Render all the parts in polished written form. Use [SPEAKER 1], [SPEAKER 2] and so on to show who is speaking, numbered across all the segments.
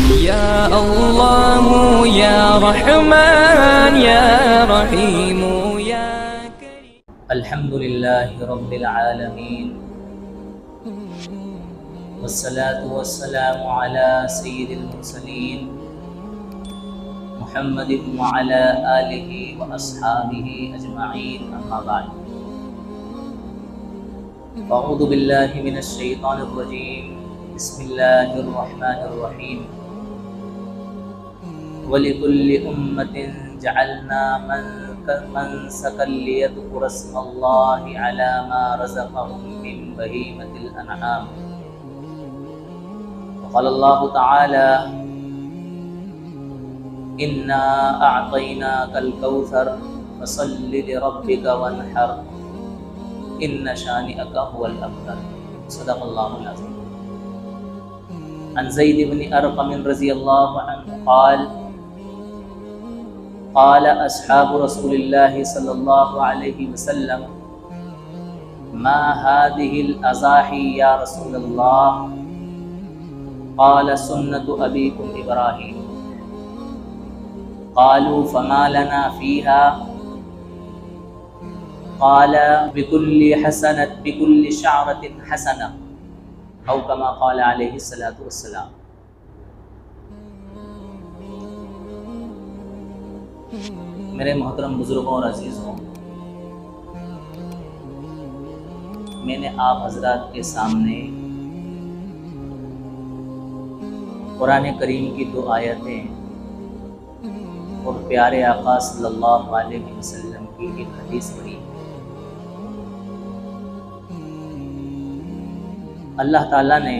[SPEAKER 1] يا الله يا رحمن يا رحيم يا كريم.
[SPEAKER 2] الحمد لله رب العالمين والصلاة والسلام على سيد المرسلين محمد وعلى آله وأصحابه أجمعين، أما بعد. أعوذ بالله من الشيطان الرجيم، بسم الله الرحمن الرحيم. وَلِكُلِّ أُمَّةٍ جَعَلْنَا مَنْسَكًا لِيَذْكُرُوا اسْمَ اللَّهِ عَلَى مَا رَزَقَهُم مِّن بَهِيمَةِ الْأَنْعَامِ. وقال الله تعالى: إِنَّا أَعْطَيْنَاكَ الْكَوْثَرَ فَصَلِّ لِرَبِّكَ وَانْحَرْ إِنَّ شَانِئَكَ هُوَ الْأَبْتَرُ. صدق الله العظيم. عن زید بن ارقم رضی اللہ عنہ قال اصحاب رسول اللہ صلی اللہ علیہ وسلم: ما هذه الاضاحی یا رسول اللہ؟ قال سنت ابیکم ابراہیم. قالوا فما لنا فیہا؟ قال بكل شعرة حسنة او کما قال علیہ الصلوۃ والسلام. میرے محترم بزرگوں اور عزیزوں، میں نے آپ حضرات کے سامنے قرآن کریم کی 2 آیتیں اور پیارے آقا صلی اللہ علیہ وسلم کی ایک حدیث پڑھی. اللہ تعالیٰ نے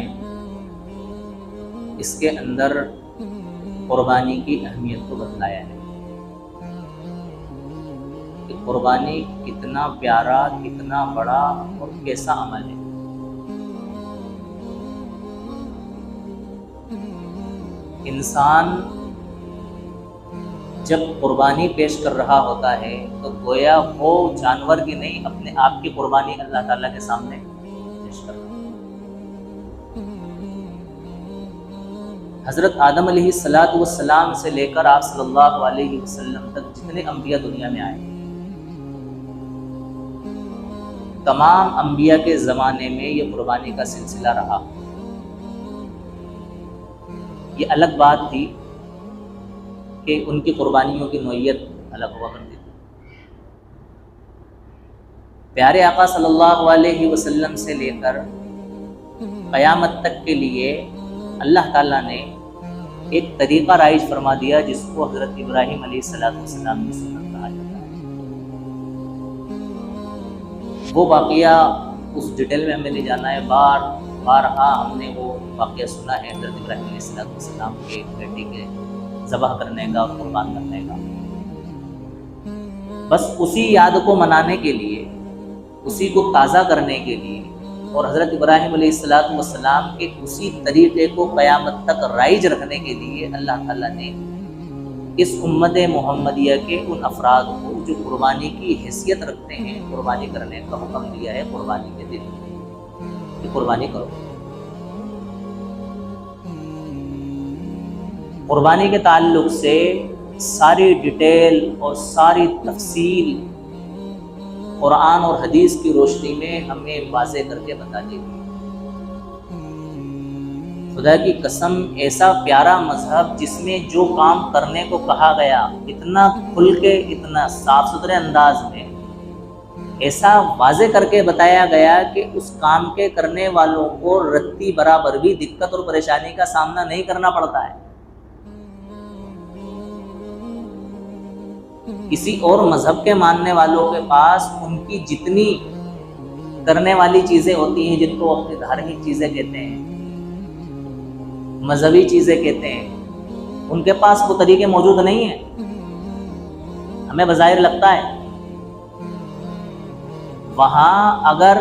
[SPEAKER 2] اس کے اندر قربانی کی اہمیت کو بتلایا ہے کہ قربانی کتنا پیارا، کتنا بڑا اور کیسا عمل ہے. انسان جب قربانی پیش کر رہا ہوتا ہے تو گویا وہ جانور کی نہیں، اپنے آپ کی قربانی اللہ تعالیٰ کے سامنے پیش کر رہا ہے. حضرت آدم علیہ السلام سے لے کر آپ صلی اللہ علیہ وسلم تک جتنے انبیاء دنیا میں آئے، تمام انبیاء کے زمانے میں یہ قربانی کا سلسلہ رہا. یہ الگ بات تھی کہ ان کی قربانیوں کی نوعیت الگ ہوا کرتی تھی. پیارے آقا صلی اللہ علیہ وسلم سے لے کر قیامت تک کے لیے اللہ تعالیٰ نے ایک طریقہ رائج فرما دیا جس کو حضرت ابراہیم علیہ السلام کی سنت کہا جاتا ہے. وہ واقعہ اس ڈیٹیل میں ہمیں نہیں جانا ہے، بارہا ہم نے وہ واقعہ سنا ہے حضرت ابراہیم علیہ السلام کے بیٹی کے ذبح کرنے کا اور قربان کرنے کا. بس اسی یاد کو منانے کے لیے، اسی کو تازہ کرنے کے لیے اور حضرت ابراہیم علیہ السلام کے اسی طریقے کو قیامت تک رائج رکھنے کے لیے اللہ تعالیٰ نے اس امت محمدیہ کے ان افراد کو جو قربانی کی حیثیت رکھتے ہیں قربانی کرنے کا حکم دیا ہے. قربانی کے دن کہ قربانی کرو. قربانی کے تعلق سے ساری ڈیٹیل اور ساری تفصیل قرآن اور حدیث کی روشنی میں ہمیں واضح کر کے بتا دی گئی. خدا کی قسم، ایسا پیارا مذہب جس میں جو کام کرنے کو کہا گیا اتنا کھل کے، اتنا صاف ستھرے انداز میں ایسا واضح کر کے بتایا گیا کہ اس کام کے کرنے والوں کو رتی برابر بھی دقت اور پریشانی کا سامنا نہیں کرنا پڑتا ہے. کسی اور مذہب کے ماننے والوں کے پاس ان کی جتنی کرنے والی چیزیں ہوتی ہیں، جن کو اپنی دھارمک چیزیں کہتے ہیں، مذہبی چیزیں کہتے ہیں، ان کے پاس وہ طریقے موجود نہیں ہیں. ہمیں بظاہر لگتا ہے وہاں اگر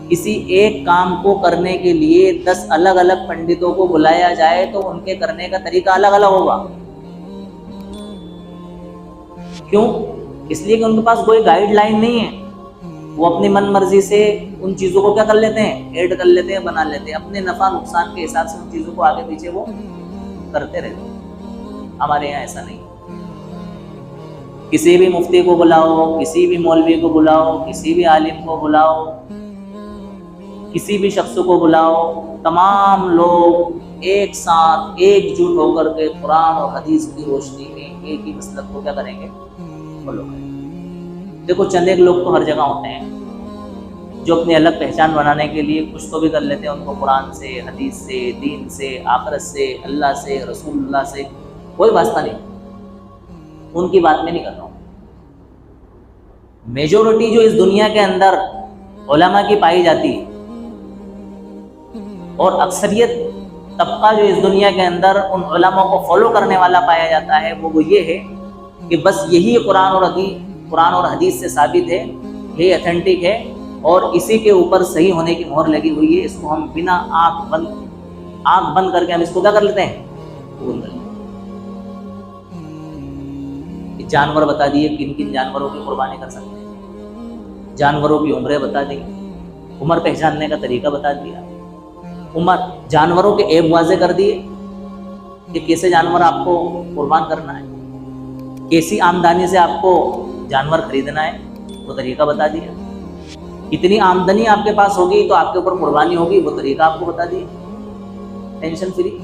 [SPEAKER 2] کسی ایک کام کو کرنے کے لیے 10 الگ الگ پنڈتوں کو بلایا جائے تو ان کے کرنے کا طریقہ الگ الگ ہوگا. کیوں؟ اس لیے کہ ان کے پاس کوئی گائیڈ لائن نہیں ہے. وہ اپنی من مرضی سے ان چیزوں کو کیا کر لیتے ہیں، ایڈ کر لیتے ہیں، بنا لیتے ہیں، اپنے نفع نقصان کے حساب سے ان چیزوں کو آگے پیچھے وہ کرتے رہتے ہیں. ہمارے یہاں ایسا نہیں. کسی بھی مفتی کو بلاؤ, کسی بھی مولوی کو بلاؤ, کسی بھی عالم کو بلاؤ, کسی بھی شخص کو بلاؤ, تمام لوگ ایک ساتھ ایک جٹ ہو کر کے قرآن اور حدیث کی روشنی میں ایک ہی مسلک کو کیا کریں گے, فالو کریں گے. دیکھو چند ایک لوگ تو ہر جگہ ہوتے ہیں جو اپنی الگ پہچان بنانے کے لیے کچھ تو بھی کر لیتے ہیں. ان کو قرآن سے, حدیث سے, دین سے, آخرت سے, اللہ سے, رسول اللہ سے کوئی واسطہ نہیں. ان کی بات میں نہیں کر رہا ہوں. میجورٹی جو اس دنیا کے اندر علماء کی پائی جاتی ہے اور اکثریت طبقہ جو اس دنیا کے اندر ان علماء کو فالو کرنے والا پایا جاتا ہے, وہ یہ ہے کہ بس یہی قرآن اور حدیث سے ثابت ہے, یہی ایتھینٹک ہے اور اسی کے اوپر صحیح ہونے کی مہر لگی ہوئی ہے. اس کو ہم بنا آنکھ بند کر کے ہم اس کو کیا کر لیتے ہیں, قبول کر لیتے ہیں. جانور بتا دیے کن کن جانوروں کی قربانی کر سکتے ہیں, جانوروں کی عمریں بتا دی, عمر پہچاننے کا طریقہ بتا دیا, جانوروں کے عیب واضح کر دیے کہ کیسے جانور آپ کو قربان کرنا ہے, کیسی آمدنی سے آپ کو جانور خریدنا ہے, وہ طریقہ بتا دیا. کتنی آمدنی آپ کے پاس ہوگی تو آپ کے اوپر قربانی ہوگی, وہ طریقہ آپ کو بتا دیا. Tension free.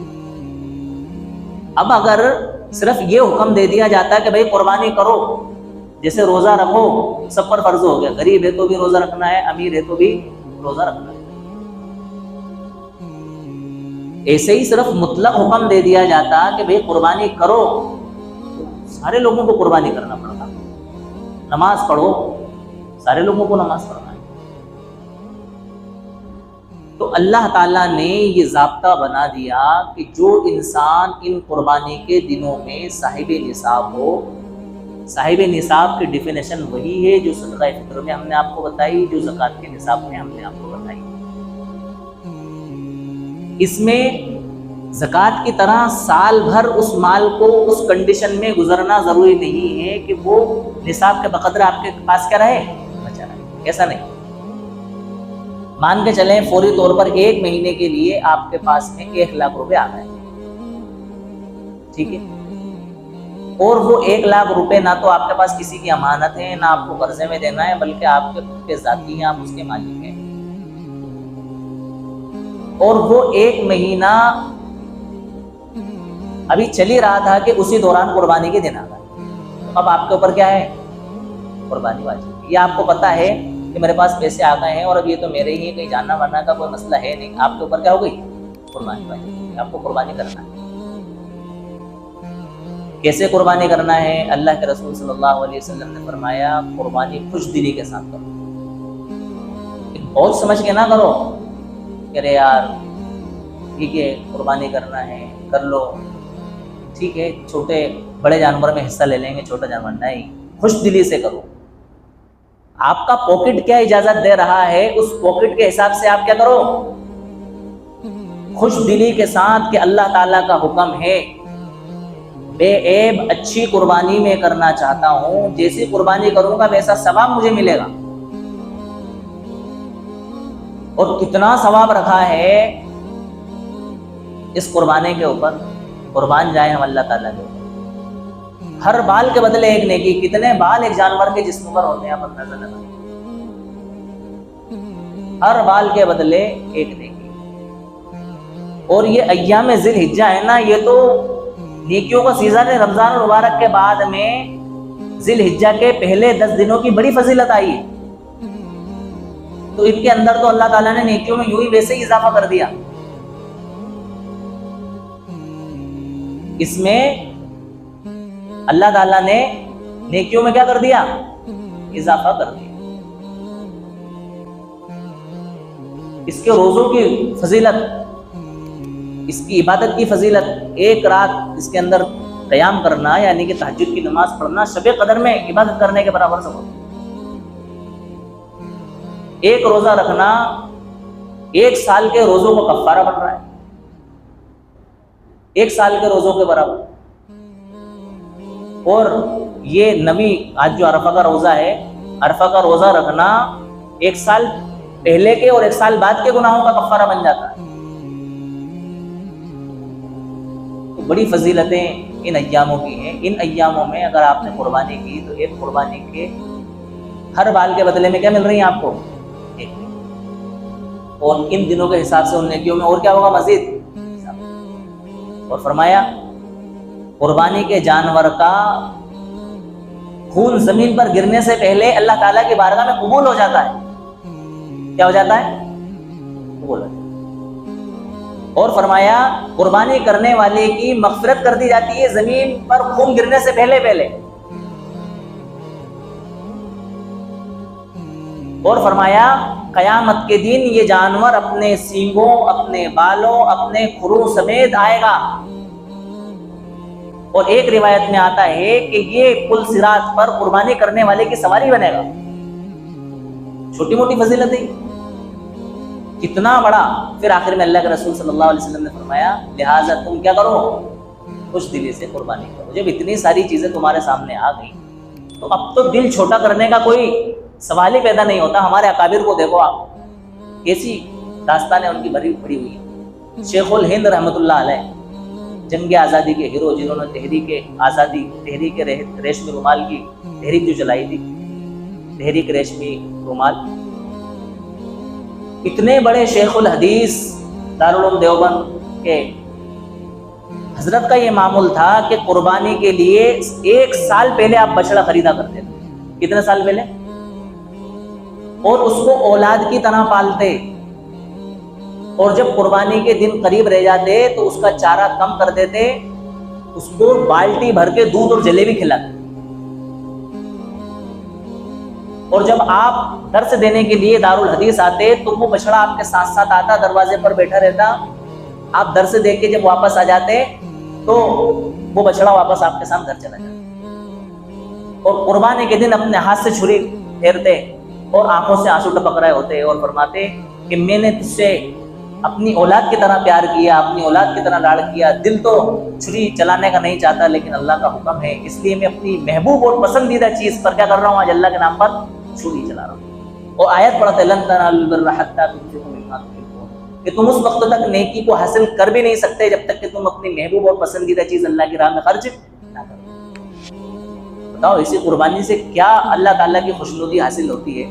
[SPEAKER 2] اب اگر صرف یہ حکم دے دیا جاتا ہے کہ بھائی قربانی کرو, جیسے روزہ رکھو سب پر فرض ہو گیا, غریب ہے تو بھی روزہ رکھنا ہے, امیر ہے تو بھی روزہ رکھنا ہے, ایسے ہی صرف مطلق حکم دے دیا جاتا کہ بھئی قربانی کرو, سارے لوگوں کو قربانی کرنا پڑتا. نماز پڑھو, سارے لوگوں کو نماز پڑھنا ہے. تو اللہ تعالیٰ نے یہ ضابطہ بنا دیا کہ جو انسان ان قربانی کے دنوں میں صاحب نصاب ہو, صاحب نصاب کی ڈیفینیشن وہی ہے جو صدقہ فطر میں ہم نے آپ کو بتائی, جو زکوٰۃ کے نصاب میں ہم نے آپ کو بتائی. اس میں زکوٰۃ کی طرح سال بھر اس مال کو اس کنڈیشن میں گزرنا ضروری نہیں ہے کہ وہ نصاب کے بقدر آپ کے پاس کیا رہے, بچا رہے. ایسا نہیں. مان کے چلیں فوری طور پر ایک مہینے کے لیے آپ کے پاس میں 1 لاکھ روپے آ گئے, ٹھیک ہے, اور وہ 1 لاکھ روپے نہ تو آپ کے پاس کسی کی امانت ہے, نہ آپ کو قرضے میں دینا ہے, بلکہ آپ کے ذاتی ہیں, آپ اس کے مالک ہیں, اور وہ 1 مہینہ ابھی چل ہی رہا تھا کہ اسی دوران قربانی کے دن آ گئے. اب آپ کے اوپر کیا ہے, قربانی واجب. یہ آپ کو پتا ہے کہ میرے پاس پیسے آ گئے ہیں اور اب یہ تو میرے ہی ہے, کہیں جاننا مرنا کا کوئی مسئلہ ہے نہیں, آپ کے اوپر کیا ہو گئی, قربانی واجب. آپ کو قربانی کرنا ہے. کیسے قربانی کرنا ہے؟ اللہ کے رسول صلی اللہ علیہ وسلم نے فرمایا قربانی خوش دلی کے ساتھ کرو. بہت سمجھ کے نہ کرو کہ ارے یار ٹھیک ہے قربانی کرنا ہے کر لو, ٹھیک ہے چھوٹے بڑے جانور میں حصہ لے لیں گے, چھوٹا جانور نہیں. خوش دلی سے کرو. آپ کا پاکٹ کیا اجازت دے رہا ہے, اس پاکٹ کے حساب سے آپ کیا کرو, خوش دلی کے ساتھ کہ اللہ تعالیٰ کا حکم ہے بے عیب اچھی قربانی میں کرنا چاہتا ہوں, جیسی قربانی کروں گا ویسا ثواب مجھے ملے گا. اور کتنا ثواب رکھا ہے اس قربانی کے اوپر. قربان جائیں ہم اللہ تعالیٰ کے اوپر. ہر بال کے بدلے ایک نیکی. کتنے بال ایک جانور کے جسم پر ہوتے ہیں آپ اندازہ لگائیں. ہر بال کے بدلے ایک نیکی. اور یہ ایام ذی الحجہ ہے نا, یہ تو نیکیوں کا سیزن ہے. رمضان المبارک کے بعد میں ذی الحجہ کے پہلے 10 دنوں کی بڑی فضیلت آئی ہے. تو ان کے اندر تو اللہ تعالیٰ نے نیکیوں میں یوں ہی ویسے ہی اضافہ کر دیا. اس میں اللہ تعالیٰ نے نیکیوں میں کیا کر دیا, اضافہ کر دیا. اس کے روزوں کی فضیلت, اس کی عبادت کی فضیلت, 1 رات اس کے اندر قیام کرنا یعنی کہ تہجد کی نماز پڑھنا شب قدر میں عبادت کرنے کے برابر سمجھو. 1 روزہ رکھنا 1 سال کے روزوں کو کفارہ بن رہا ہے, 1 سال کے روزوں کے برابر. اور یہ نبی آج جو عرفہ کا روزہ ہے, عرفہ کا روزہ رکھنا 1 سال پہلے کے اور 1 سال بعد کے گناہوں کا کفارہ بن جاتا ہے. تو بڑی فضیلتیں ان ایاموں کی ہیں. ان ایاموں میں اگر آپ نے قربانی کی تو ایک قربانی کے ہر بال کے بدلے میں کیا مل رہی ہیں آپ کو؟ ایک. اور ان دنوں کے حساب سے ان نیکیوں میں اور کیا ہوگا مزید. اور فرمایا قربانی کے جانور کا خون زمین پر گرنے سے پہلے اللہ تعالیٰ کی بارگاہ میں قبول ہو جاتا ہے. کیا ہو جاتا ہے؟ قبول ہو جاتا ہے. اور فرمایا قربانی کرنے والے کی مغفرت کر دی جاتی ہے زمین پر خون گرنے سے پہلے. اور فرمایا قیامت کے دن یہ جانور اپنے سینگوں، اپنے بالوں، اپنے کھروں سمیت آئے گا. اور ایک روایت میں آتا ہے کہ یہ پل صراط پر قربانی کرنے والے کی سواری بنے گا. چھوٹی موٹی فضیلت ہے کتنا بڑا. پھر آخر میں اللہ کے رسول صلی اللہ علیہ وسلم نے فرمایا لہٰذا تم کیا کرو؟ خوش دلی سے قربانی کرو. جب اتنی ساری چیزیں تمہارے سامنے آ گئی تو اب تو دل چھوٹا کرنے کا کوئی سوال ہی پیدا نہیں ہوتا. ہمارے اکابر کو دیکھو آپ، کیسی داستانیں ان کی بھری پڑی ہوئی ہیں. شیخ الہند رحمۃ اللہ علیہ جنگ آزادی کے ہیرو، جنہوں نے تحریک آزادی، تحریک ریشمی رومال کی تحریک جو چلائی تھی، تحریک ریشمی رومال. اتنے بڑے شیخ الحدیث دارالعلوم دیوبند کے حضرت کا یہ معمول تھا کہ قربانی کے لیے 1 سال پہلے آپ بچڑا خریدا کرتے تھے. کتنے سال پہلے؟ اور اس کو اولاد کی طرح پالتے. اور جب قربانی کے دن قریب رہ جاتے تو اس کا چارہ کم کر دیتے، اس کو بالٹی بھر کے دودھ اور جلیبی کھلاتے. اور جب آپ درس دینے کے لیے دارالحدیث آتے تو وہ بچڑا آپ کے ساتھ ساتھ آتا، دروازے پر بیٹھا رہتا. آپ درس دیکھ کے جب واپس آ جاتے تو وہ بچڑا واپس آپ کے ساتھ گھر چلا جاتا. اور قربانی کے دن اپنے ہاتھ سے چھری پھیرتے اور آنکھوں سے آنسو ٹپک رہے ہوتے اور فرماتے کہ میں نے تجھ سے اپنی اولاد کی طرح پیار کیا، اپنی اولاد کی طرح لاڑ کیا. دل تو چھری چلانے کا نہیں چاہتا لیکن اللہ کا حکم ہے، اس لیے میں اپنی محبوب اور پسندیدہ چیز پر کیا کر رہا ہوں؟ آج اللہ کے نام پر چھری چلا رہا ہوں. اور آیت پڑھتے لن تنالوا البر حتی تنفقوا مما تحبون، کہ تم اس وقت تک نیکی کو حاصل کر بھی نہیں سکتے جب تک کہ تم اپنی محبوب اور پسندیدہ چیز اللہ کی راہ میں خرچ نہ کرو. بتاؤ اسی قربانی سے کیا اللہ تعالیٰ کی خوشنودی حاصل ہوتی ہے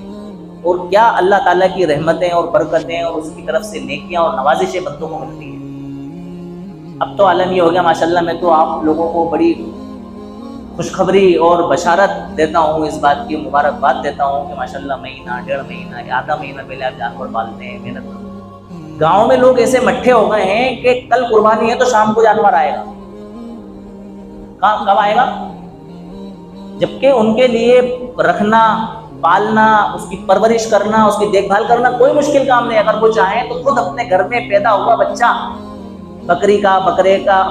[SPEAKER 2] اور کیا اللہ تعالیٰ کی رحمتیں اور برکتیں اور اس کی طرف سے نیکیاں اور نوازشیں بندوں کو ملتی ہیں. اب تو عالم یہ ہو گیا ماشاءاللہ. میں تو آپ لوگوں کو بڑی خوشخبری اور بشارت دیتا ہوں، اس بات کی مبارکباد دیتا ہوں کہ ماشاءاللہ مہینہ، 1.5 مہینہ، آدھا مہینہ پہلے آپ جانور پالتے ہیں، محنت کرتے ہیں. گاؤں میں لوگ ایسے مٹھے ہو گئے ہیں کہ کل قربانی ہے تو شام کو جانور آئے گا. کب آئے گا؟ جبکہ ان کے لیے رکھنا، پالنا، اس کی پرورش کرنا، اس کی دیکھ بھال کرنا کوئی مشکل کام نہیں. اگر وہ چاہیں تو خود اپنے گھر میں پیدا ہوا بچہ، بکری کا،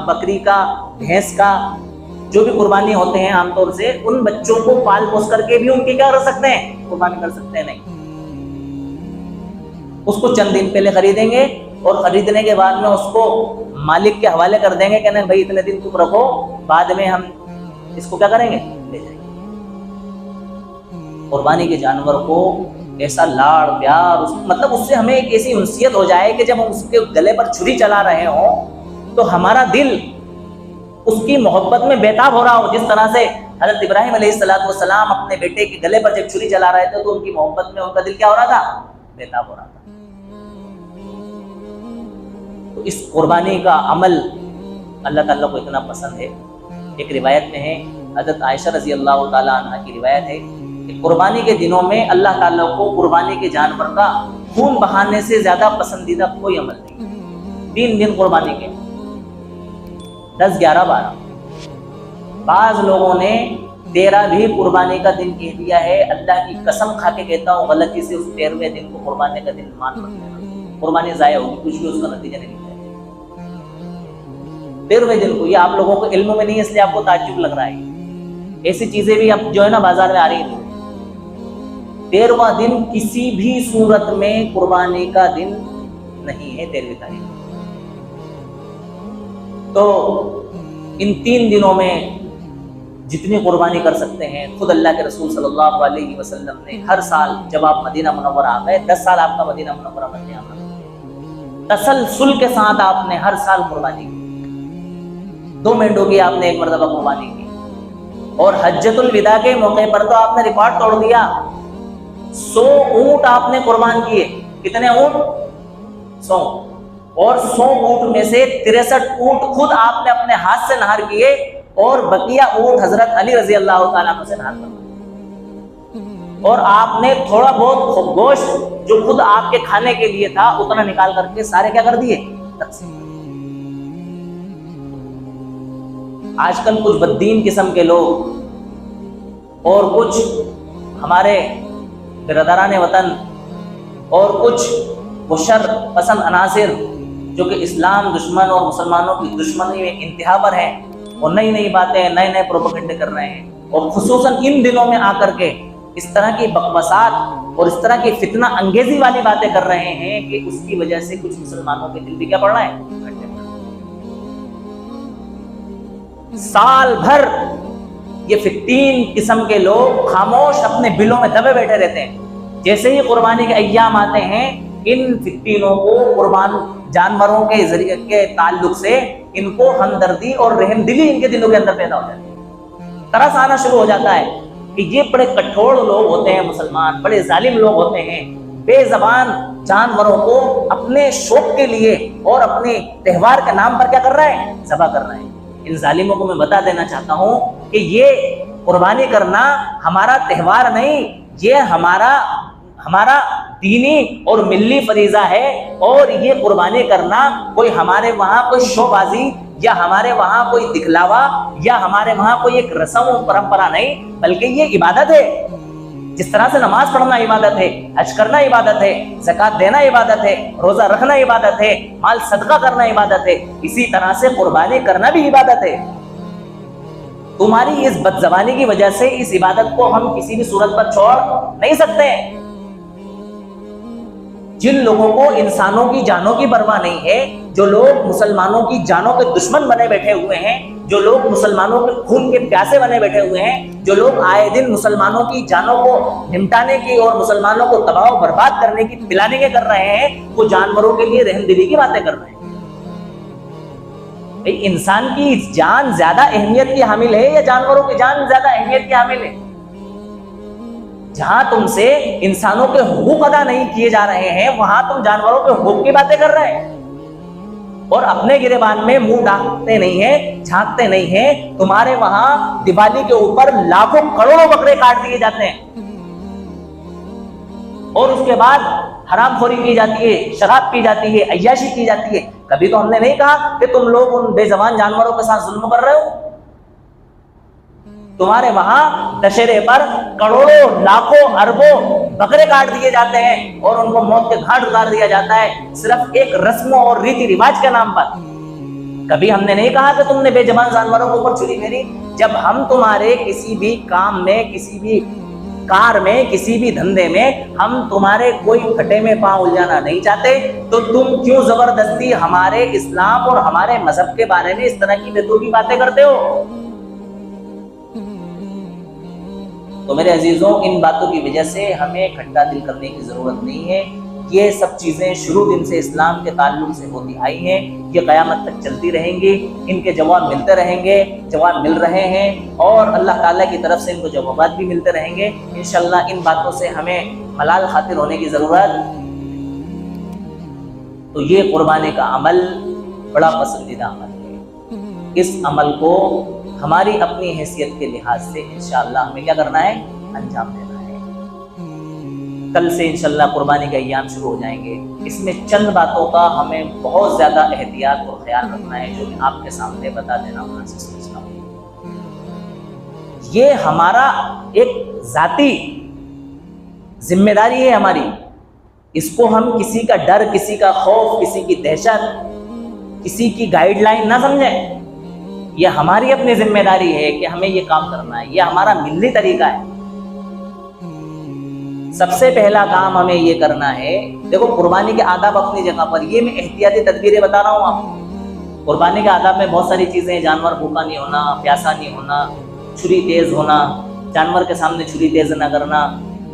[SPEAKER 2] بکری کا، بھینس کا، جو بھی قربانی ہوتے ہیں عام طور سے، ان بچوں کو پال پوس کر کے بھی ان کی کیا کر سکتے ہیں؟ قربانی کر سکتے ہیں. نہیں، اس کو چند دن پہلے خریدیں گے اور خریدنے کے بعد میں اس کو مالک کے حوالے کر دیں گے کہ نہیں بھائی اتنے دن تم رکھو، بعد میں ہم اس کو کیا کریں گے؟ لے جائیں گے. قربانی کے جانور کو ایسا لاڑ پیار، مطلب اس سے ہمیں ایک ایسی انسیت ہو جائے کہ جب ہم اس کے گلے پر چھری چلا رہے ہوں تو ہمارا دل اس کی محبت میں بےتاب ہو رہا ہو. جس طرح سے حضرت ابراہیم علیہ السلام اپنے بیٹے کے گلے پر جب چھری چلا رہے تھے تو ان کی محبت میں ان کا دل کیا ہو رہا تھا؟ بےتاب ہو رہا تھا. تو اس قربانی کا عمل اللہ تعالیٰ کو اتنا پسند ہے. ایک روایت میں ہے، حضرت عائشہ رضی اللہ تعالیٰ عنہ کی روایت ہے کہ قربانی کے دنوں میں اللہ تعالیٰ کو قربانی کے جانور کا خون بہانے سے زیادہ پسندیدہ کوئی عمل نہیں. 3 دن قربانی کے، 10، 11، 12، بعض لوگوں نے 13 بھی قربانی کا دن کہہ دیا ہے. اللہ کی قسم کھا کے کہتا ہوں غلطی سے اس 13ویں دن کو قربانی کا دن مان مت لینا. قربانی ضائع ہوگی، کچھ بھی اس کا نتیجہ نہیں نکلے. 13ویں دن کو، یہ آپ لوگوں کو علم میں نہیں ہے اس لیے آپ کو تعجب لگ رہا ہے. ایسی چیزیں بھی اب جو ہے نا بازار میں آ رہی ہیں. 13واں دن کسی بھی صورت میں قربانی کا دن نہیں ہے. 13ویں تاریخ تو ان 3 دنوں میں جتنی قربانی کر سکتے ہیں. خود اللہ کے رسول صلی اللہ علیہ وسلم نے ہر سال جب آپ مدینہ منورہ آ گئے، 10 سال آپ کا مدینہ منورہ میں تسلسل کے ساتھ آپ نے ہر سال قربانی کی. 2 مینڈوں کی آپ نے ایک مرتبہ قربانی کی، اور حجۃ الوداع کے موقع پر تو آپ نے ریکارڈ توڑ دیا، 100 اونٹ آپ نے قربان کیے۔ کتنے اونٹ؟ 100۔ اور 100 اونٹ میں سے 63 اونٹ خود آپ نے اپنے ہاتھ سے نہر کیے، اور بقیہ اونٹ حضرت علی رضی اللہ تعالیٰ عنہ سے نہر کروائے۔ اور آپ نے تھوڑا بہت گوشت جو خود آپ کے کھانے کے لیے تھا اتنا نکال کر کے سارے کیا کر دیے؟ تقسیم۔ آج کل کچھ بددین قسم کے لوگ اور کچھ ہمارے برادران وطن اور کچھ مشر پسند عناصر جو کہ اسلام دشمن اور مسلمانوں کی دشمنی میں انتہا پر ہیں، وہ نئی نئی باتیں، نئے نئے پروپیگنڈے کر رہے ہیں، اور خصوصاً ان دنوں میں آ کر کے اس طرح کی بکواسات اور اس طرح کی فتنہ انگیزی والی باتیں کر رہے ہیں کہ اس کی وجہ سے کچھ مسلمانوں کے دل بھی کیا پڑ رہا ہے؟ سال بھر یہ 15 قسم کے لوگ خاموش اپنے بلوں میں دبے بیٹھے رہتے ہیں، جیسے ہی قربانی کے ایام آتے ہیں ان 15 کو قربان جانوروں کے ذریعے کے تعلق سے ان کو ہمدردی اور رحم دلی ان کے دلوں کے اندر پیدا ہو جاتی ہے، ترس آنا شروع ہو جاتا ہے کہ یہ بڑے کٹھور لوگ ہوتے ہیں مسلمان، بڑے ظالم لوگ ہوتے ہیں، بے زبان جانوروں کو اپنے شوق کے لیے اور اپنے تہوار کے نام پر کیا کر رہا ہے؟ ذبح کر رہا ہے۔ ان ظالموں کو میں بتا دینا چاہتا ہوں کہ یہ قربانی کرنا ہمارا تہوار نہیں، یہ ہمارا دینی اور ملی فریضہ ہے، اور یہ قربانی کرنا کوئی ہمارے وہاں کوئی شو بازی یا ہمارے وہاں کوئی دکھلاوا یا ہمارے وہاں کوئی ایک رسم و پرمپرا نہیں، بلکہ یہ عبادت ہے۔ جس طرح سے نماز پڑھنا عبادت ہے، حج کرنا عبادت ہے، زکوٰۃ دینا عبادت ہے، روزہ رکھنا عبادت ہے، مال صدقہ کرنا عبادت ہے، اسی طرح سے قربانی کرنا بھی عبادت ہے۔ تمہاری اس بد زبانی کی وجہ سے اس عبادت کو ہم کسی بھی صورت پر چھوڑ نہیں سکتے۔ جن لوگوں کو انسانوں کی جانوں کی پرواہ نہیں ہے، جو لوگ مسلمانوں کی جانوں کے دشمن بنے بیٹھے ہوئے ہیں، جو لوگ مسلمانوں کے خون کے پیاسے بنے بیٹھے ہوئے ہیں، جو لوگ آئے دن مسلمانوں کی جانوں کو نمٹانے کی اور مسلمانوں کو تباہ و برباد کرنے کی پلاننگیں کر رہے ہیں، وہ جانوروں کے لیے رحم دلی کی باتیں کر رہے ہیں۔ انسان کی جان زیادہ اہمیت کی حامل ہے یا جانوروں کی جان زیادہ اہمیت کی حامل ہے؟ جہاں تم سے انسانوں کے حقوق ادا نہیں کیے جا رہے ہیں، وہاں تم جانوروں کے حقوق کی باتیں کر رہے ہیں، اور اپنے گریبان میں منہ ڈالتے نہیں ہیں، جھانکتے نہیں ہیں۔ تمہارے وہاں دیوالی کے اوپر لاکھوں کروڑوں بکرے کاٹ دیے جاتے ہیں، اور اس کے بعد حرام خوری کی جاتی ہے، شراب پی جاتی ہے، عیاشی کی جاتی ہے۔ کبھی تو ہم نے نہیں کہا کہ تم لوگ ان بے زبان جانوروں کے ساتھ ظلم کر رہے ہو؟ تمہارے وہاں دشہرے پر کروڑوں لاکھوں اربوں بکرے کاٹ دیے جاتے ہیں اور ان کو موت کے گھاٹ اتار دیا جاتا ہے، صرف ایک رسموں اور ریتی رواج کے نام پر۔ کبھی ہم نے نہیں کہا کہ تم نے بے زبان جانوروں کے اوپر چھری پھیری۔ جب ہم تمہارے کسی بھی کام میں، کسی بھی کار میں، کسی بھی دھندے میں ہم تمہارے کوئی پھٹے میں پاؤں الجھانا نہیں چاہتے، تو تم کیوں زبردستی ہمارے اسلام اور ہمارے مذہب کے بارے میں اس طرح کی بےتوقی باتیں کرتے ہو؟ تو میرے عزیزوں، ان باتوں کی وجہ سے ہمیں کھٹا دل کرنے کی ضرورت نہیں ہے۔ یہ سب چیزیں شروع دن سے اسلام کے تعلق سے ہوتی آئی ہیں، یہ قیامت تک چلتی رہیں گی، ان کے جواب ملتے رہیں گے، جواب مل رہے ہیں، اور اللہ تعالیٰ کی طرف سے ان کو جوابات بھی ملتے رہیں گے۔ انشاءاللہ ان باتوں سے ہمیں ملال خاطر ہونے کی ضرورت۔ تو یہ قربانی کا عمل بڑا پسندیدہ عمل ہے۔ اس عمل کو ہماری اپنی حیثیت کے لحاظ سے انشاءاللہ ہمیں کیا کرنا ہے؟ انجام دینا ہے۔ کل سے انشاءاللہ قربانی کے ایام شروع ہو جائیں گے۔ اس میں چند باتوں کا ہمیں بہت زیادہ احتیاط اور خیال رکھنا ہے، جو میں آپ کے سامنے بتا دینا مناسب سمجھتا ہوں۔ یہ ہمارا ایک ذاتی ذمہ داری ہے ہماری، اس کو ہم کسی کا ڈر، کسی کا خوف، کسی کی دہشت، کسی کی گائیڈ لائن نہ سمجھیں۔ یہ ہماری اپنی ذمہ داری ہے کہ ہمیں یہ کام کرنا ہے، یہ ہمارا ملی طریقہ ہے۔ سب سے پہلا کام ہمیں یہ کرنا ہے، دیکھو قربانی کے آداب اپنی جگہ پر، یہ میں احتیاطی تدبیریں بتا رہا ہوں آپ کو۔ قربانی کے آداب میں بہت ساری چیزیں ہیں، جانور بھوکا نہیں ہونا، پیاسا نہیں ہونا، چھری تیز ہونا، جانور کے سامنے چھری تیز نہ کرنا،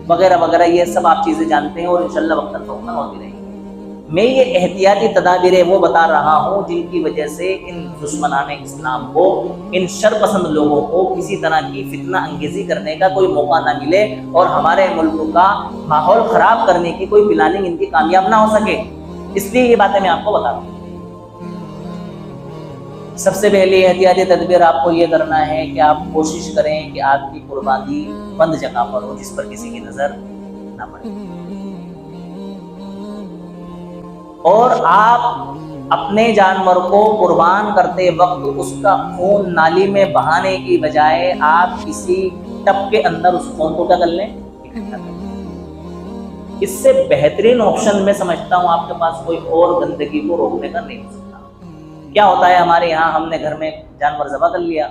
[SPEAKER 2] وغیرہ وغیرہ، یہ سب آپ چیزیں جانتے ہیں اور انشاءاللہ وقتاً فوقتاً ہوتی رہیں گی۔ میں یہ احتیاطی تدابیریں وہ بتا رہا ہوں جن کی وجہ سے ان دشمنان اسلام کو، ان شر پسند لوگوں کو کسی طرح کی فتنہ انگیزی کرنے کا کوئی موقع نہ ملے اور ہمارے ملک کا ماحول خراب کرنے کی کوئی پلاننگ ان کی کامیاب نہ ہو سکے۔ اس لیے یہ باتیں میں آپ کو بتا رہا ہوں۔ سب سے پہلی احتیاطی تدبیر آپ کو یہ کرنا ہے کہ آپ کوشش کریں کہ آپ کی قربانی بند جگہ پر ہو، جس پر کسی کی نظر نہ پڑے، اور آپ اپنے جانور کو قربان کرتے وقت اس کا خون نالی میں بہانے کی بجائے آپ کسی ٹب کے اندر اس خون کو کیا کر لیں، اکٹھا کر لیں۔ اس سے بہترین آپشن میں سمجھتا ہوں آپ کے پاس کوئی اور گندگی کو روکنے کا نہیں ہو سکتا۔ کیا ہوتا ہے ہمارے یہاں، ہم نے گھر میں جانور ذبح کر لیا،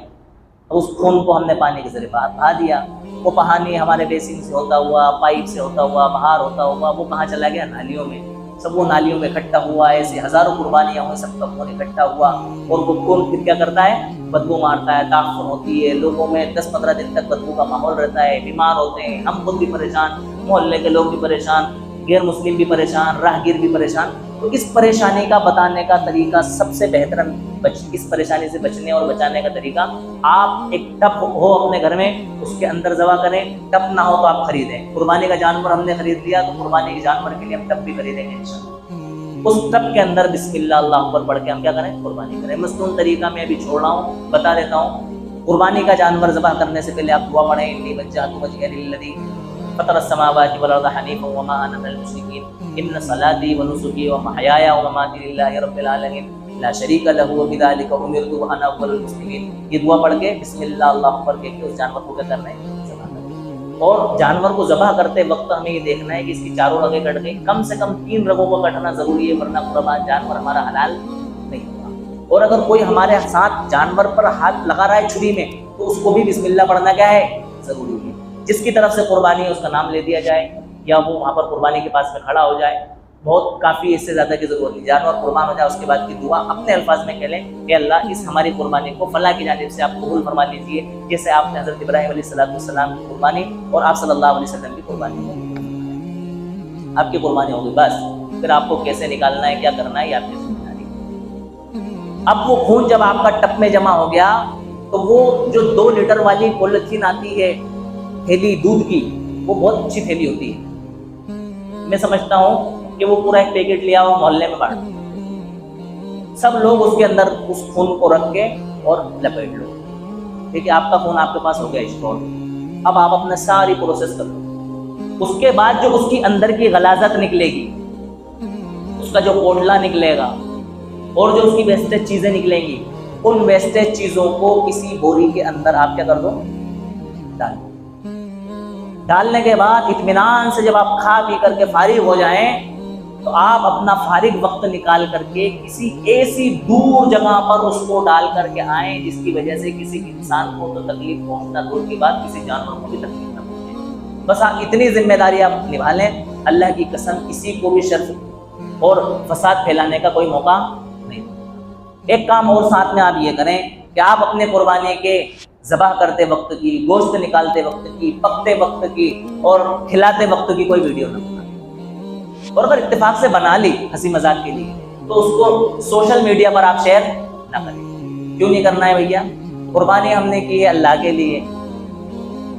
[SPEAKER 2] اس خون کو ہم نے پانی کے ذریعے باہر بہا دیا، وہ پانی ہمارے بیسن سے ہوتا ہوا، پائپ سے ہوتا ہوا، باہر ہوتا ہوا، وہ کہاں چلا گیا، نالیوں میں۔ سب وہ نالیوں میں اکٹھا ہوا، ایسے ہزاروں قربانیاں ہوئی، سب کا خون اکٹھا ہوا، اور وہ خون پھر کیا کرتا ہے، بدبو مارتا ہے، تعفن ہوتی ہے، لوگوں میں 10-15 دن تک بدبو کا ماحول رہتا ہے، بیمار ہوتے ہیں، ہم خود بھی پریشان، محلے کے لوگ بھی پریشان، غیر مسلم بھی پریشان، راہگیر بھی پریشان۔ تو اس پریشانی کا بتانے کا طریقہ سب سے بہترین، اس پریشانی سے بچنے اور بچانے کا طریقہ، آپ ایک ٹب ہو اپنے گھر میں، اس کے اندر ذبح کریں۔ ٹب نہ ہو تو آپ خریدیں، قربانی کا جانور ہم نے خرید لیا تو قربانی کے جانور کے لیے ہم ٹب بھی خریدیں گے انشاءاللہ۔ اس ٹب کے اندر بسم اللہ اللہ اکبر پڑھ کے ہم کیا کریں، قربانی کریں۔ مصنون طریقہ میں ابھی چھوڑ رہا ہوں، بتا دیتا ہوں۔ قربانی کا جانور ذبح کرنے سے پہلے آپ دعا پڑھیں، انی وجہت وجہی للذی فطر السماوات والارض حنیفا وما انا من المشرکین ان صلاتي ونسكي ومحياي ومماتي لله رب العالمین لا شریک له وبذلک امرت وانا اول المسلمین۔ یہ دعا پڑھ کے بسم اللہ اللہ اکبر کہہ کے اس جانور کو کیا کرنا ہے، ذبح کرنا ہے۔ اور جانور کو ذبح کرتے وقت ہمیں یہ دیکھنا ہے کہ اس کی چاروں رگیں کٹ گئی، کم سے کم 3 رگوں کو کٹنا ضروری ہے، ورنہ قربان جانور ہمارا حلال نہیں ہوگا۔ اور اگر کوئی ہمارے ساتھ جانور پر ہاتھ لگا رہا ہے چھری میں، تو اس کو بھی بسم اللہ پڑھنا کیا ہے، ضروری ہے۔ جس کی طرف سے قربانی ہے اس کا نام لے دیا جائے، یا وہ وہاں پر قربانی کے پاس میں کھڑا ہو جائے، بہت کافی، اس سے زیادہ کی ضرورت نہیں۔ جانور قربان ہو جائے اس کے بعد کی دعا اپنے الفاظ میں کہہ لیں کہ اللہ اس ہماری قربانی کو فلاں کی جانب سے آپ قبول فرما لیجیے، جیسے آپ نے حضرت ابراہیم علیہ السلام کی قربانی اور آپ صلی اللہ علیہ وسلم کی قربانی ہوگی، آپ کی قربانی ہوگی۔ بس پھر آپ کو کیسے نکالنا ہے، کیا کرنا ہے، یہ آپ کی ذمہ داری ہے۔ اب وہ خون جب آپ کا ٹب میں جمع ہو گیا تو وہ جو 2 لیٹر والی پولیتھین آتی ہے تھیلی دودھ کی، وہ بہت اچھی تھیلی ہوتی ہے، میں سمجھتا ہوں کہ وہ پورا ایک پیکٹ لیا ہوا محلے میں بانٹ، سب لوگ اس کے اندر اس خون کو رکھ کے اور لپیٹ لو، ٹھیک ہے، آپ کا خون آپ کے پاس ہو گیا اسٹور۔ اب آپ اپنا ساری پروسیس کر لو۔ اس کے بعد جو اس کی اندر کی غلاظت نکلے گی، اس کا جو کوٹلا نکلے گا اور جو اس کی ویسٹیج چیزیں نکلیں گی، ان ویسٹیج چیزوں کو کسی بوری کے اندر آپ کیا کر دو، ڈالنے کے بعد اطمینان سے جب آپ کھا پی کر کے فارغ ہو جائیں تو آپ اپنا فارغ وقت نکال کر کے کسی ایسی دور جگہ پر اس کو ڈال کر کے آئیں جس کی وجہ سے کسی انسان کو تو تکلیف پہنچنا دور کی بات، کسی جانور کو بھی تکلیف نہ پہنچے۔ بس آپ اتنی ذمہ داری آپ نبھا لیں، اللہ کی قسم کسی کو بھی شر اور فساد پھیلانے کا کوئی موقع نہیں۔ ایک کام اور ساتھ میں آپ یہ کریں کہ آپ اپنے قربانی کے ذبح کرتے وقت کی، گوشت نکالتے وقت کی، پکتے وقت کی اور کھلاتے وقت کی کوئی ویڈیو نہ بنائیں، اور اگر اتفاق سے بنا لی ہنسی مذاق کے لیے تو اس کو سوشل میڈیا پر آپ شیئر نہ کریں۔ کیوں نہیں کرنا ہے بھیا؟ قربانی ہم نے کی ہے اللہ کے لیے،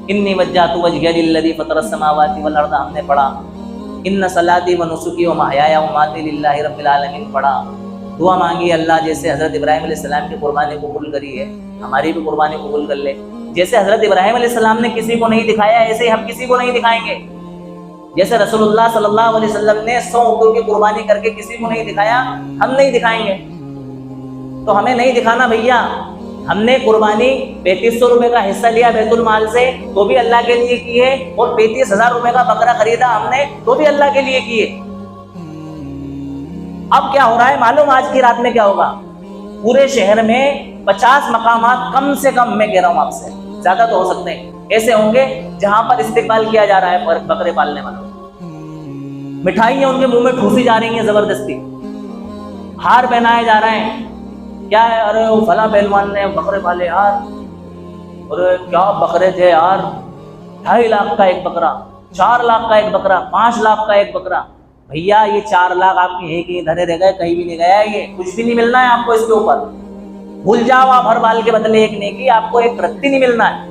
[SPEAKER 2] انی وجہت وجہی للذی فطر السماوات والارض ہم نے پڑھا، ان صلاتی و نسکی و محیائی و مماتی للہ رب العالمین پڑھا، دعا مانگی اللہ جیسے حضرت ابراہیم علیہ السلام کی قربانی قبول کری ہے ہماری بھی قربانی قبول کر لے۔ جیسے حضرت ابراہیم علیہ السلام نے کسی کو نہیں دکھایا، ایسے ہی ہم کسی کو نہیں دکھائیں گے۔ جیسے رسول اللہ صلی اللہ علیہ وسلم نے 100 اونٹوں کی قربانی کر کے کسی کو نہیں دکھایا، ہم نہیں دکھائیں گے۔ تو ہمیں نہیں دکھانا بھیا، ہم نے قربانی 3500 روپے کا حصہ لیا بیت المال سے تو بھی اللہ کے لیے کی ہے، اور 35,000 روپے کا بکرا خریدا ہم نے تو بھی اللہ کے لیے کی ہے۔ اب کیا ہو رہا ہے معلوم؟ آج کی رات میں کیا ہوگا؟ پورے شہر میں 50 مقامات کم سے کم، میں کہہ رہا ہوں آپ سے، زیادہ تو ہو سکتے ہیں، ایسے ہوں گے جہاں پر استقبال کیا جا رہا ہے بکرے پالنے والوں، مٹھائیاں ان کے منہ میں ٹھوسی جا رہی ہیں زبردستی، ہار پہنائے جا رہے ہیں، کیا ہے، ارے وہ فلاں پہلوان نے بکرے پالے یار، ارے کیا بکرے تھے یار، 2.5 لاکھ کا ایک بکرا، 4 لاکھ کا ایک بکرا، 5 لاکھ کا ایک بکرا، بھیا یہ 4 لاکھ آپ کے یہیں دھرے رہ گئے, کہیں بھی نہیں گیا, یہ کچھ بھی نہیں ملنا ہے آپ کو اس کے اوپر. بھول جاؤ آپ ہر بال کے بدلے ایک نیکی, آپ کو ایک رتی نہیں ملنا ہے.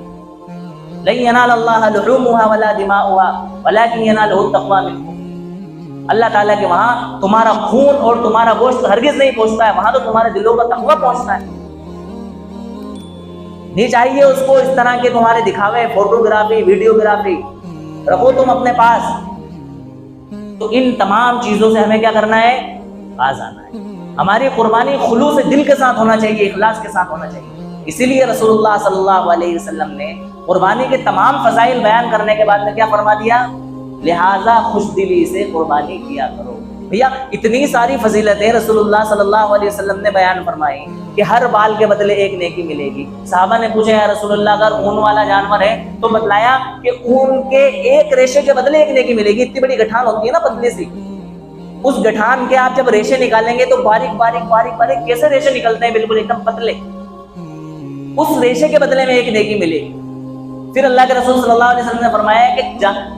[SPEAKER 2] لن ینال اللہ لحومها ولا دماؤها ولکن ینالہ التقوی منکم. اللہ تعالیٰ کے وہاں تمہارا خون اور تمہارا گوشت ہرگز نہیں پہنچتا ہے, وہاں تو تمہارے دلوں کا تقوی پہنچتا ہے. نہیں چاہیے اس کو اس طرح کے تمہارے دکھاوے, فوٹوگرافی, ویڈیوگرافی رکھو تم اپنے پاس. تو ان تمام چیزوں سے ہمیں کیا کرنا ہے, باز آنا ہے. ہماری قربانی خلوص دل کے ساتھ ہونا چاہیے, اخلاص کے ساتھ ہونا چاہیے. اسی لیے رسول اللہ صلی اللہ علیہ وسلم نے قربانی کے تمام فضائل بیان کرنے کے بعد میں کیا فرما دیا, لہذا خوش دلی سے قربانی کیا کرو. بھیا اتنی ساری فضیلتیں رسول اللہ صلی اللہ علیہ وسلم نے بیان فرمائی کہ ہر بال کے بدلے ایک نیکی ملے گی. صحابہ نے پوچھا یا رسول اللہ اگر اون والا جانور ہے تو بتلایا کہ اون کے ایک ریشے کے بدلے ایک نیکی ملے گی. اتنی بڑی گٹھان ہوتی ہے نا پتلی سی, اس گٹھان کے آپ جب ریشے نکالیں گے تو باریک باریک باریک باریک کیسے ریشے نکلتے ہیں, بالکل ایک دم پتلے. اس ریشے کے بدلے میں ایک نیکی ملے گی. پھر اللہ کے رسول صلی اللہ علیہ وسلم نے فرمایا کہ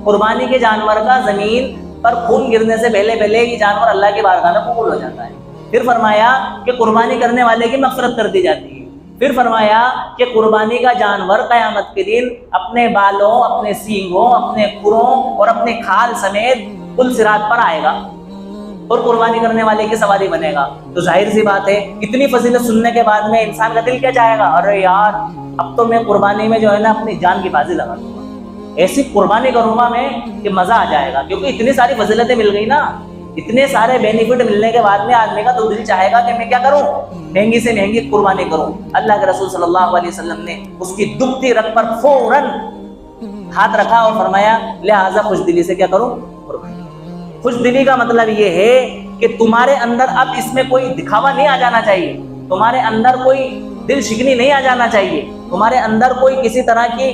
[SPEAKER 2] قربانی کے جانور کا زمین پر خون گرنے سے پہلے پہلے یہ جانور اللہ کی بارگاہ میں قبول ہو جاتا ہے. پھر فرمایا کہ قربانی کرنے والے کی مغفرت کر دی جاتی ہے. پھر فرمایا کہ قربانی کا جانور قیامت کے دن اپنے بالوں, اپنے سینگوں, اپنے کھروں اور اپنے کھال سمیت پل صراط پر آئے گا اور قربانی کرنے والے کی سواری بنے گا. تو ظاہر سی بات ہے اتنی فضیلت سننے کے بعد میں انسان کا دل کیا چاہے گا, ارے یار اب تو میں قربانی میں جو ہے نا اپنی جان کی بازی لگا دوں گا, ایسی قربانی کروں گا میں کہ مزہ آ جائے گا. کیونکہ اتنی ساری فضیلتیں مل گئی نا, اتنے سارے بینیفٹ ملنے کے بعد میں آدمی کا تو دل چاہے گا کہ میں کیا کروں, مہنگی سے مہنگی قربانی کروں. اللہ کے رسول صلی اللہ علیہ وسلم نے اس کی دبتی رگ پر فوراً ہاتھ رکھا اور فرمایا لہٰذا خوش دلی سے کیا کروں, قربانی. خوش دلی کا مطلب یہ ہے کہ تمہارے اندر اب اس میں کوئی دکھاوا نہیں آ جانا چاہیے, تمہارے اندر کوئی دل شکنی نہیں آ جانا چاہیے, تمہارے اندر کوئی کسی طرح کی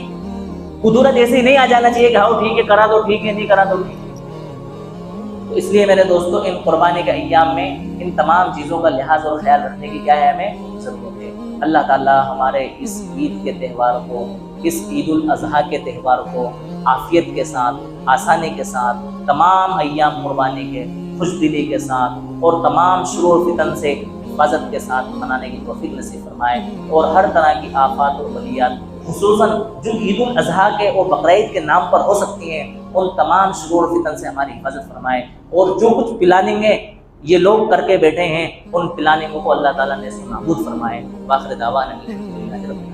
[SPEAKER 2] قدرت ایسی نہیں آ جانا چاہیے کہ ہاں ٹھیک ہے کرا دو, ٹھیک ہے نہیں کرا دو ٹھیک ہے. تو اس لیے میرے دوستو ان قربانی کے ایام میں ان تمام چیزوں کا لحاظ اور خیال رکھنے کی کیا ہے ہمیں ضرورت ہے. اللہ تعالیٰ ہمارے اس عید کے تہوار کو, اس عید الاضحیٰ کے تہوار کو عافیت کے ساتھ, آسانی کے ساتھ, تمام ایام قربانی کے خوش دلی کے ساتھ اور تمام شرور و فتن سے حفاظت کے ساتھ منانے کی توفیق نصیب فرمائے. اور ہر طرح کی آفات اور بلیات خصوصاً جو عید الاضحیٰ کے اور بقرعید کے نام پر ہو سکتی ہیں ان تمام شرور و فتن سے ہماری حفاظت فرمائے. اور جو کچھ پلاننگیں یہ لوگ کر کے بیٹھے ہیں ان پلاننگوں کو اللہ تعالیٰ نے سے معبود فرمائے. باخر دعوانا الحمدللہ رب العالمین.